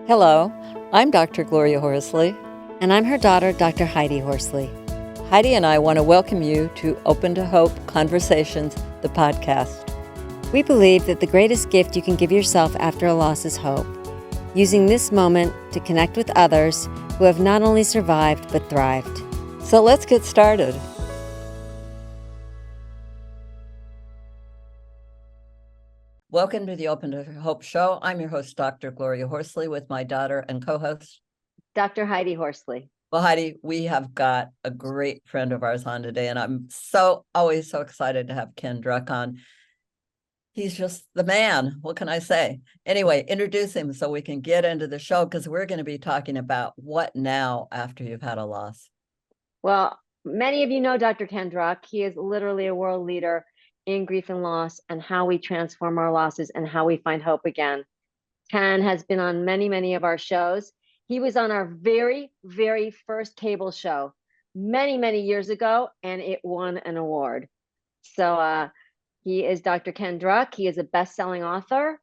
Hello, I'm Dr. Gloria Horsley. And I'm her daughter, Dr. Heidi Horsley. Heidi and I want to welcome you to Open to Hope Conversations, the podcast. We believe that the greatest gift you can give yourself after a loss is hope, using this moment to connect with others who have not only survived but thrived. So let's get started. Welcome to the Open to Hope show. I'm your host, Dr. Gloria Horsley, with my daughter and co-host, Dr. Heidi Horsley. Well, Heidi, we have got a great friend of ours on today, and I'm always so excited to have Ken Druck on. He's just the man. What can I say? Anyway, introduce him so we can get into the show, because we're going to be talking about what now after you've had a loss. Well, many of you know Dr. Ken Druck. He is literally a world leader in grief and loss and how we transform our losses and how we find hope again. Ken has been on many of our shows. He was on our very first cable show many years ago, and it won an award. So he is Dr. Ken Druck. He is a best-selling author.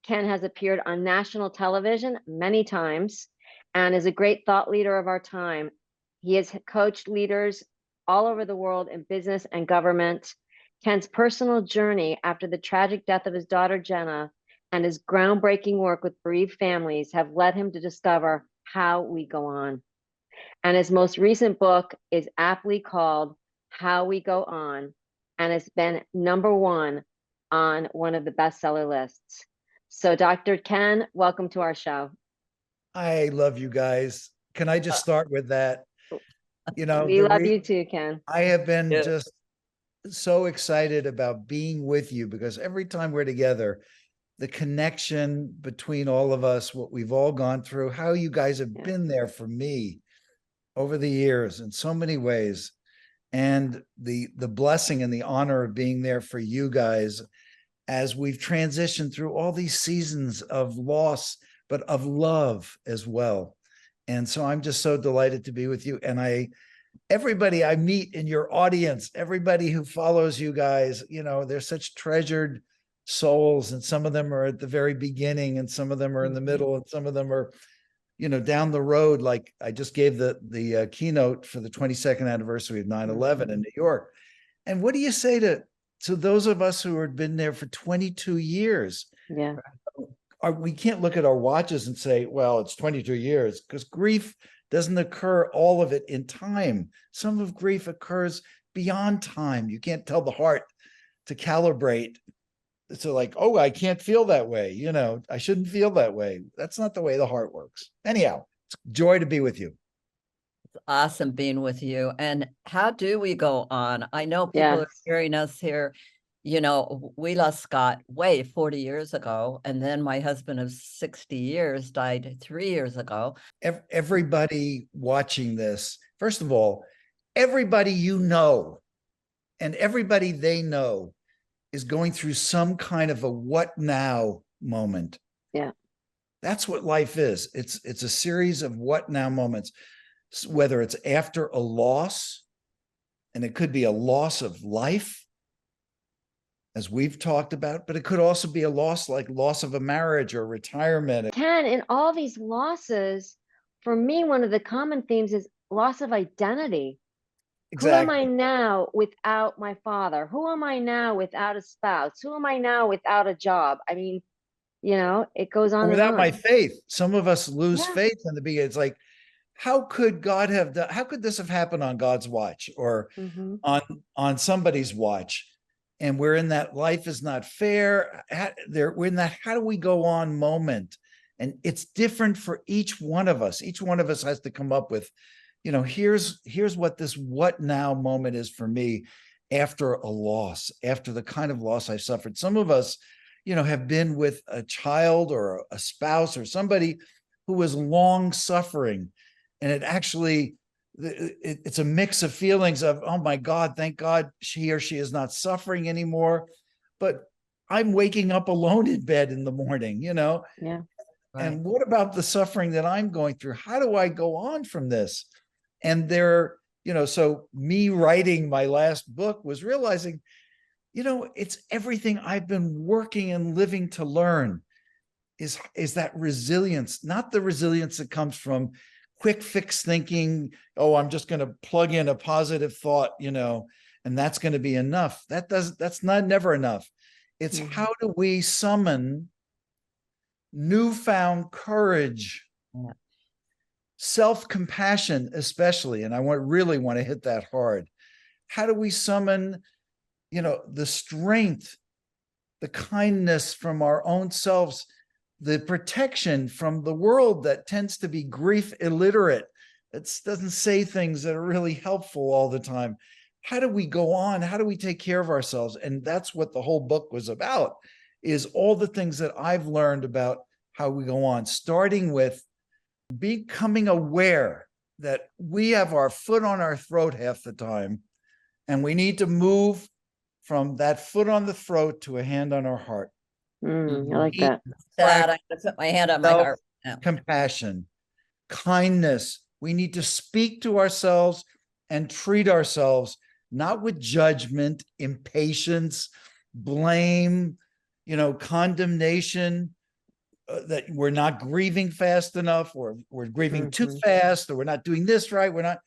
Ken has appeared on national television many times and is a great thought leader of our time. He has coached leaders all over the world in business and government. Ken's personal journey after the tragic death of his daughter, Jenna, and his groundbreaking work with bereaved families have led him to discover how we go on. And his most recent book is aptly called How We Go On, and has been #1 on one of the bestseller lists. So Dr. Ken, welcome to our show. I love you guys. Can I just start with that? We love you too, Ken. I have been just so excited about being with you, because every time we're together, the connection between all of us, what we've all gone through, how you guys have been there for me over the years in so many ways, and the blessing and the honor of being there for you guys as we've transitioned through all these seasons of loss, but of love as well. And so I'm just so delighted to be with you. And everybody I meet in your audience, everybody who follows you guys, they're such treasured souls, and some of them are at the very beginning, and some of them are in the middle, and some of them are, down the road. Like I just gave the keynote for the 22nd anniversary of 9/11 in New York. And what do you say to those of us who have been there for 22 years? Yeah. We can't look at our watches and say, well, it's 22 years, because grief doesn't occur, all of it, in time. Some of grief occurs beyond time. You can't tell the heart to calibrate. So like, oh, I can't feel that way. I shouldn't feel that way. That's not the way the heart works. Anyhow, it's a joy to be with you. It's awesome being with you. And how do we go on? I know people are hearing us here. We lost Scott 40 years ago, and then my husband of 60 years died 3 years ago. Everybody watching this, first of all, everybody and everybody they know is going through some kind of a what now moment. Yeah. That's what life is. It's a series of what now moments, whether it's after a loss, and it could be a loss of life, as we've talked about, but it could also be a loss, like loss of a marriage or retirement. Ken, in all these losses, for me, one of the common themes is loss of identity. Exactly. Who am I now without my father? Who am I now without a spouse? Who am I now without a job? I mean, it goes on. Without my faith. Some of us lose faith in the beginning. It's like, how could God have done? How could this have happened on God's watch, or on somebody's watch? And we're in that life is not fair. We're in that how do we go on moment. And it's different for each one of us. Each one of us has to come up with, here's what this what now moment is for me after a loss, after the kind of loss I suffered. Some of us, have been with a child or a spouse or somebody who was long suffering. And it's a mix of feelings of, oh my God, thank God he or she is not suffering anymore. But I'm waking up alone in bed in the morning, Yeah. Right. And what about the suffering that I'm going through? How do I go on from this? And so me writing my last book was realizing, it's everything I've been working and living to learn. is that resilience, not the resilience that comes from quick fix thinking. Oh, I'm just going to plug in a positive thought, and that's going to be enough. That's not never enough. It's how do we summon newfound courage, self-compassion, especially, and I really want to hit that hard. How do we summon, the strength, the kindness from our own selves, the protection from the world that tends to be grief illiterate? It doesn't say things that are really helpful all the time. How do we go on? How do we take care of ourselves? And that's what the whole book was about, is all the things that I've learned about how we go on, starting with becoming aware that we have our foot on our throat half the time, and we need to move from that foot on the throat to a hand on our heart. I like that. That I put my hand on my heart. Compassion, kindness. We need to speak to ourselves and treat ourselves not with judgment, impatience, blame, condemnation, that we're not grieving fast enough, or we're grieving too fast, or we're not doing this right. We're not,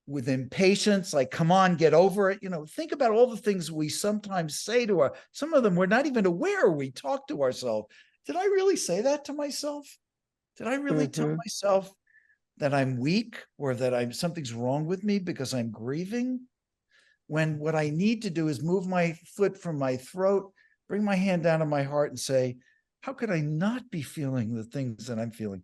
with impatience, like, come on, get over it. Think about all the things we sometimes say to some of them we're not even aware we talk to ourselves. Did I really say that to myself? Did I really tell myself that I'm weak, or that something's wrong with me because I'm grieving? When what I need to do is move my foot from my throat, bring my hand down on my heart and say, how could I not be feeling the things that I'm feeling?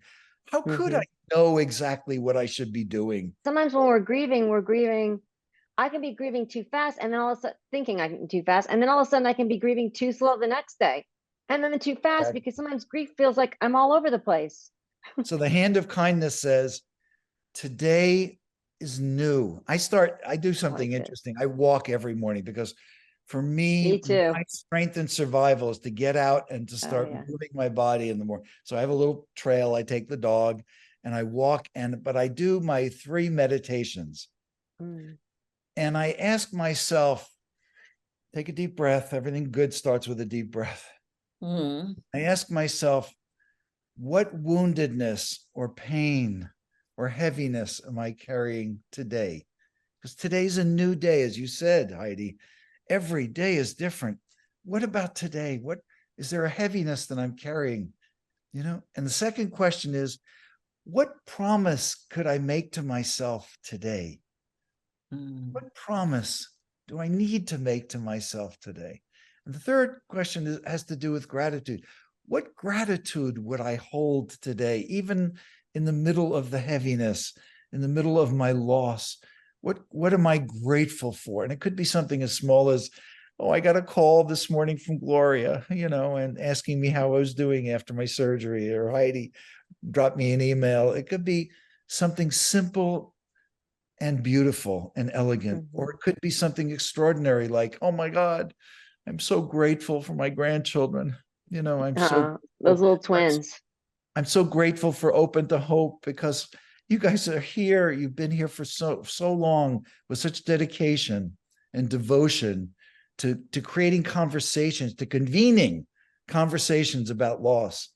How could I know exactly what I should be doing? Sometimes when we're grieving, I can be grieving too fast, and then all of a sudden thinking I'm too fast, and then all of a sudden I can be grieving too slow the next day. And then the too fast, because sometimes grief feels like I'm all over the place. So the hand of kindness says, today is new. I do something interesting. I walk every morning, because for me too, my strength and survival is to get out and to start moving my body in the morning. So I have a little trail. I take the dog and I walk, but I do my 3 meditations. And I ask myself, take a deep breath. Everything good starts with a deep breath. I ask myself, what woundedness or pain or heaviness am I carrying today? Because today's a new day, as you said, Heidi. Every day is different. What about today? What is there a heaviness that I'm carrying? And the second question is, what promise could I make to myself today? What promise do I need to make to myself today? And the third question has to do with gratitude. What gratitude would I hold today, even in the middle of the heaviness, in the middle of my loss? What am I grateful for? And it could be something as small as, oh, I got a call this morning from Gloria, and asking me how I was doing after my surgery, or Heidi dropped me an email. It could be something simple and beautiful and elegant, or it could be something extraordinary, like, oh my God, I'm so grateful for my grandchildren. I'm so those little twins. I'm so grateful for Open to Hope, because you guys are here. You've been here for so long with such dedication and devotion to creating conversations, to convening conversations about loss,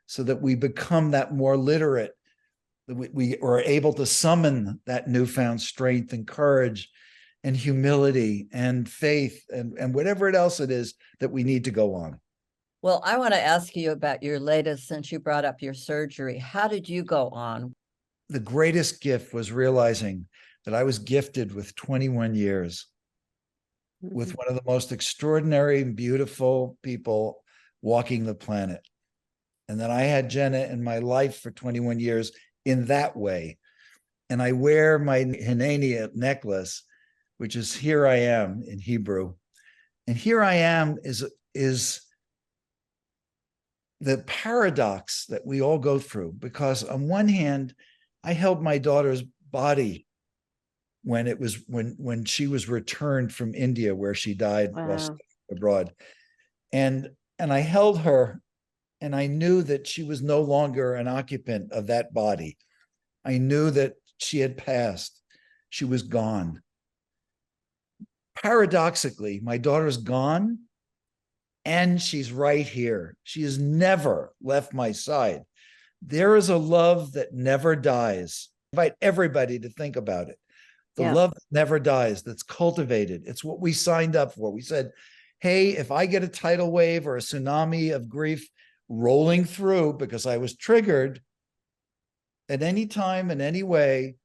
so that we become that more literate, that we are able to summon that newfound strength and courage and humility and faith and whatever else it is that we need to go on. Well, I want to ask you about your latest, since you brought up your surgery. How did you go on? The greatest gift was realizing that I was gifted with 21 years with one of the most extraordinary and beautiful people walking the planet. And that I had Jenna in my life for 21 years in that way. And I wear my Hineni necklace, which is "Here I Am" in Hebrew. And "Here I Am" is the paradox that we all go through, because on one hand, I held my daughter's body when she was returned from India, where she died while studying abroad. And I held her, and I knew that she was no longer an occupant of that body. I knew that she had passed. She was gone. Paradoxically, my daughter's gone, and she's right here. She has never left my side. There is a love that never dies. I invite everybody to think about it. The Yeah. love that never dies, that's cultivated. It's what we signed up for. We said, hey, if I get a tidal wave or a tsunami of grief rolling through because I was triggered at any time, in any way,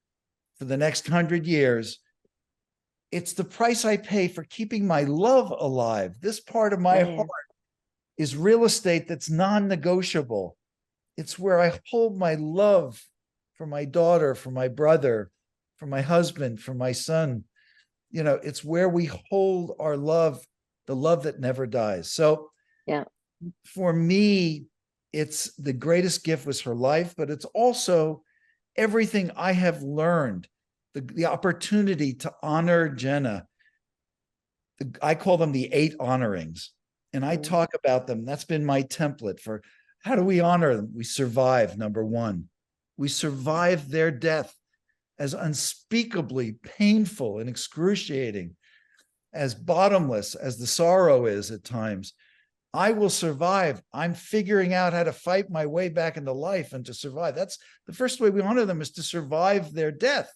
for the next 100 years, it's the price I pay for keeping my love alive. This part of my Brilliant. heart is real estate that's non-negotiable. It's where I hold my love for my daughter, for my brother, for my husband, for my son. You know, it's where we hold our love, the love that never dies. So Yeah. for me, it's the greatest gift was her life, but it's also everything I have learned, the opportunity to honor Jenna. I call them the 8 honorings, and I talk about them. That's been my template for how do we honor them? We survive, number one. We survive their death, as unspeakably painful and excruciating, as bottomless as the sorrow is at times. I will survive. I'm figuring out how to fight my way back into life and to survive. That's the first way we honor them, is to survive their death.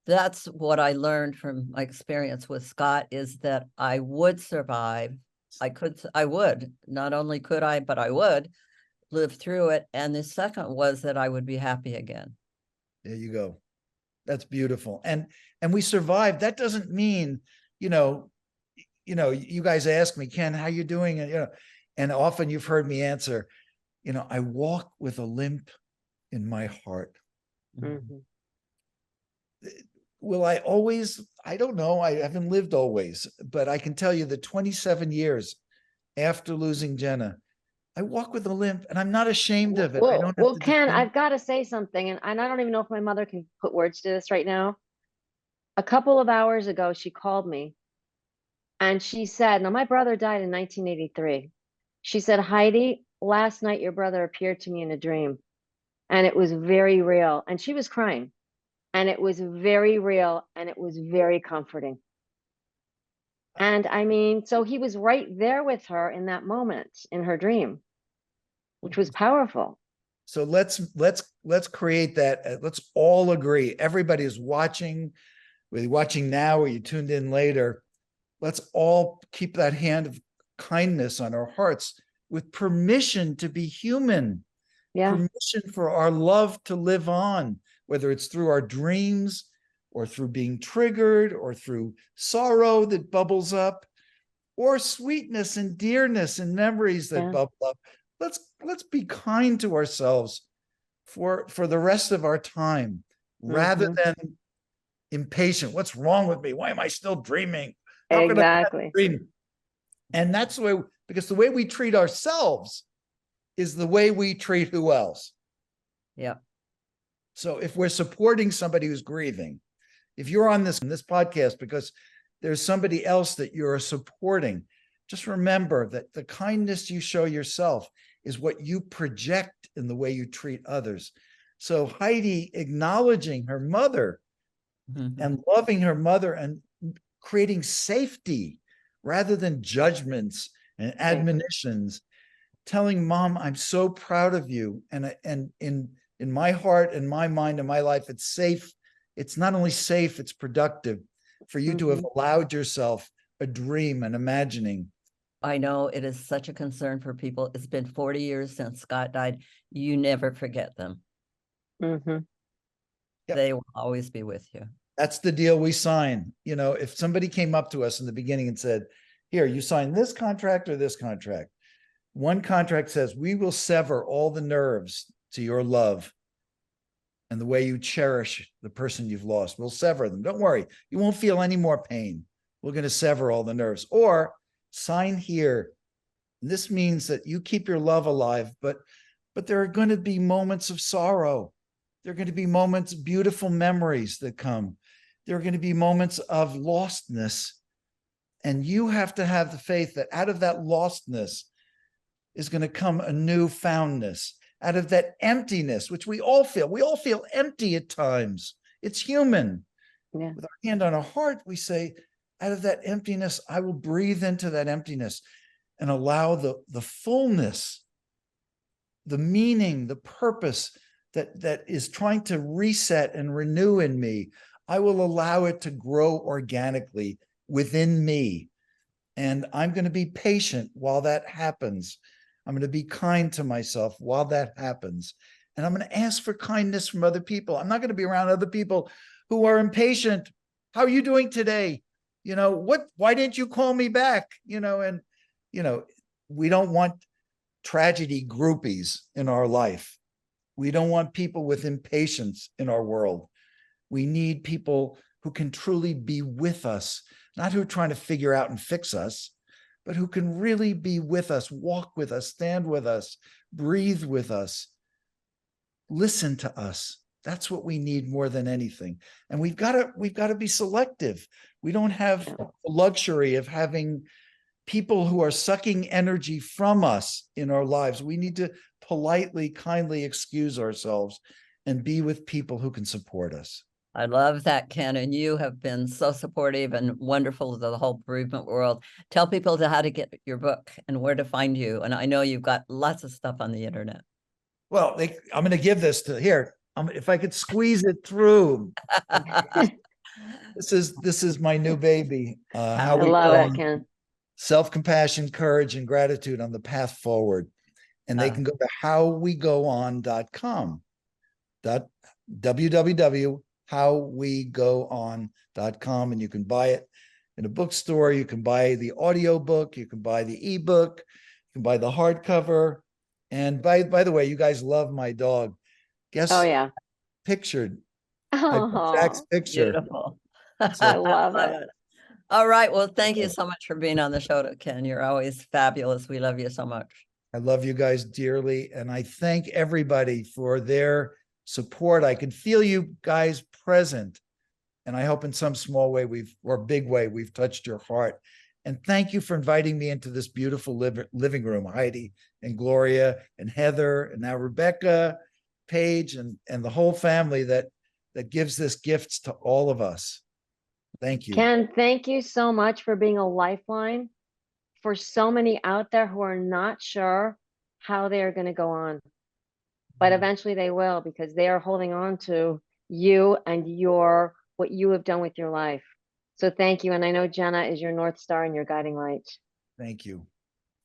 That's what I learned from my experience with Scott, is that I would survive. I would, not only could I, but I would live through it. And the second was that I would be happy again. There you go. That's beautiful. And we survived. That doesn't mean, you know, you guys ask me, Ken, how you doing? And, and often you've heard me answer, I walk with a limp in my heart. Mhm. Will I always? I don't know. I haven't lived always, but I can tell you that 27 years after losing Jenna, I walk with a limp, and I'm not ashamed of it. I don't have to Ken, defend. I've got to say something, and I don't even know if my mother can put words to this right now. A couple of hours ago, she called me and she said, now my brother died in 1983. She said, Heidi, last night your brother appeared to me in a dream, and it was very real. And she was crying, and it was very real, and it was very comforting. And I mean, so he was right there with her in that moment in her dream, which was powerful. So let's create that. Let's all agree. Everybody is watching, whether you're watching now or you tuned in later. Let's all keep that hand of kindness on our hearts, with permission to be human. Yeah. Permission for our love to live on, whether it's through our dreams or through being triggered or through sorrow that bubbles up, or sweetness and dearness and memories that bubble up. Let's be kind to ourselves for the rest of our time, rather than impatient. What's wrong with me? Why am I still dreaming? How can I dream? And that's the way, because the way we treat ourselves is the way we treat who else. Yeah. So if we're supporting somebody who's grieving, if you're on this podcast because there's somebody else that you're supporting, just remember that the kindness you show yourself is what you project in the way you treat others. So Heidi acknowledging her mother and loving her mother and creating safety rather than judgments and admonitions, telling Mom, I'm so proud of you. And in my heart and my mind and my life, it's safe. It's not only safe, it's productive for you to have allowed yourself a dream and imagining. I know it is such a concern for people. It's been 40 years since Scott died. You never forget them. Yep. They will always be with you. That's the deal we sign. If somebody came up to us in the beginning and said, here, you sign this contract or this contract. One contract says, we will sever all the nerves to your love and the way you cherish the person you've lost. We'll sever them. Don't worry. You won't feel any more pain. We're going to sever all the nerves. Or sign here. And this means that you keep your love alive, but there are going to be moments of sorrow. There are going to be moments, beautiful memories that come. There are going to be moments of lostness. And you have to have the faith that out of that lostness is going to come a new foundness. Out of that emptiness, which we all feel empty at times. It's human. Yeah. With our hand on our heart, we say, out of that emptiness, I will breathe into that emptiness. and allow the fullness, the meaning, the purpose that is trying to reset and renew in me, I will allow it to grow organically within me. And I'm going to be patient while that happens. I'm going to be kind to myself while that happens. And I'm going to ask for kindness from other people. I'm not going to be around other people who are impatient. How are you doing today? Why didn't you call me back? We don't want tragedy groupies in our life. We don't want people with impatience in our world. We need people who can truly be with us, not who are trying to figure out and fix us, but who can really be with us, walk with us, stand with us, breathe with us, listen to us. That's what we need more than anything. And we've got to be selective. We don't have the luxury of having people who are sucking energy from us in our lives. We need to politely, kindly excuse ourselves and be with people who can support us. I love that, Ken, and you have been so supportive and wonderful to the whole bereavement world. Tell people how to get your book and where to find you. And I know you've got lots of stuff on the internet. Well, I'm going to give this to here. If I could squeeze it through. This is my new baby. I love it, Ken. Self-compassion, courage, and gratitude on the path forward. And they can go to howwegoon.com. www.howwegoon.com, and you can buy it in a bookstore. You can buy the audio book. You can buy the ebook. You can buy the hardcover. And by the way, you guys love my dog. Guess pictured. Jack's picture. Beautiful. I love it. All right. Well, thank you so much for being on the show, Ken. You're always fabulous. We love you so much. I love you guys dearly. And I thank everybody for their support. I can feel you guys present. And I hope in some small way or big way, we've touched your heart. And thank you for inviting me into this beautiful living room, Heidi and Gloria and Heather and now Rebecca, Paige, and the whole family that gives this gifts to all of us. Thank you. Ken, thank you so much for being a lifeline for so many out there who are not sure how they are going to go on. But eventually they will, because they are holding on to you and what you have done with your life. So thank you. And I know Jenna is your North Star and your guiding light. Thank you.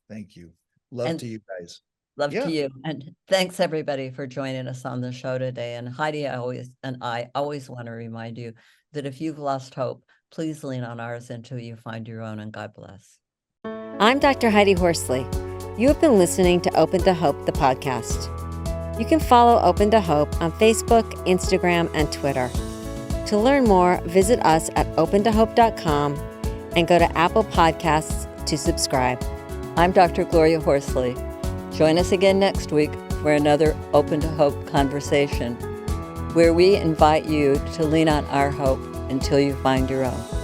Thank you. Love to you guys. Love to you. And thanks everybody for joining us on the show today. And Heidi, I always want to remind you that if you've lost hope, please lean on ours until you find your own, and God bless. I'm Dr. Heidi Horsley. You have been listening to Open to Hope, the podcast. You can follow Open to Hope on Facebook, Instagram, and Twitter. To learn more, visit us at opentohope.com and go to Apple Podcasts to subscribe. I'm Dr. Gloria Horsley. Join us again next week for another Open to Hope conversation, where we invite you to lean on our hope until you find your own.